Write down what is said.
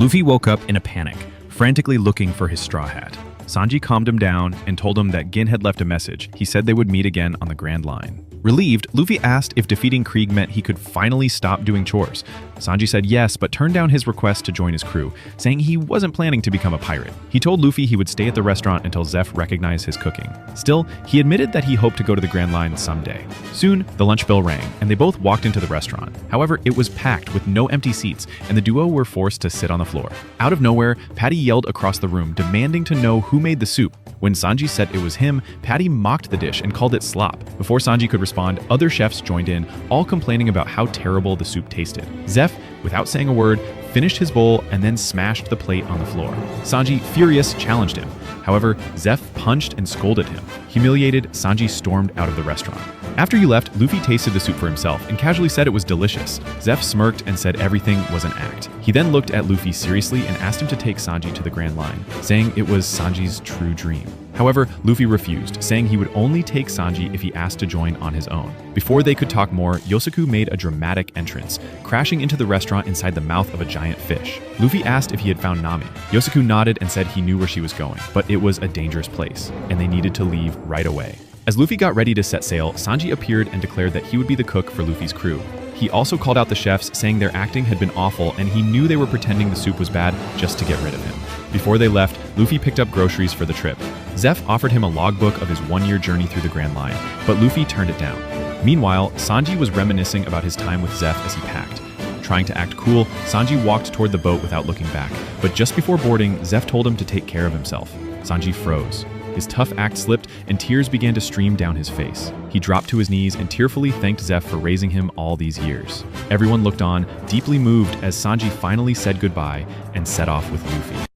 Luffy woke up in a panic, frantically looking for his straw hat. Sanji calmed him down and told him that Gin had left a message. He said they would meet again on the Grand Line. Relieved, Luffy asked if defeating Krieg meant he could finally stop doing chores. Sanji said yes, but turned down his request to join his crew, saying he wasn't planning to become a pirate. He told Luffy he would stay at the restaurant until Zeph recognized his cooking. Still, he admitted that he hoped to go to the Grand Line someday. Soon, the lunch bell rang, and they both walked into the restaurant. However, it was packed with no empty seats, and the duo were forced to sit on the floor. Out of nowhere, Patty yelled across the room, demanding to know who made the soup. When Sanji said it was him, Patty mocked the dish and called it slop. Before Sanji could respond, other chefs joined in, all complaining about how terrible the soup tasted. Zeph, without saying a word, finished his bowl and then smashed the plate on the floor. Sanji, furious, challenged him. However, Zeph punched and scolded him. Humiliated, Sanji stormed out of the restaurant. After he left, Luffy tasted the soup for himself and casually said it was delicious. Zeph smirked and said everything was an act. He then looked at Luffy seriously and asked him to take Sanji to the Grand Line, saying it was Sanji's true dream. However, Luffy refused, saying he would only take Sanji if he asked to join on his own. Before they could talk more, Yosaku made a dramatic entrance, crashing into the restaurant inside the mouth of a giant fish. Luffy asked if he had found Nami. Yosaku nodded and said he knew where she was going, but it was a dangerous place, and they needed to leave right away. As Luffy got ready to set sail, Sanji appeared and declared that he would be the cook for Luffy's crew. He also called out the chefs, saying their acting had been awful and he knew they were pretending the soup was bad just to get rid of him. Before they left, Luffy picked up groceries for the trip. Zeph offered him a logbook of his one-year journey through the Grand Line, but Luffy turned it down. Meanwhile, Sanji was reminiscing about his time with Zeph as he packed. Trying to act cool, Sanji walked toward the boat without looking back, but just before boarding, Zeph told him to take care of himself. Sanji froze. His tough act slipped, and tears began to stream down his face. He dropped to his knees and tearfully thanked Zeph for raising him all these years. Everyone looked on, deeply moved as Sanji finally said goodbye and set off with Luffy.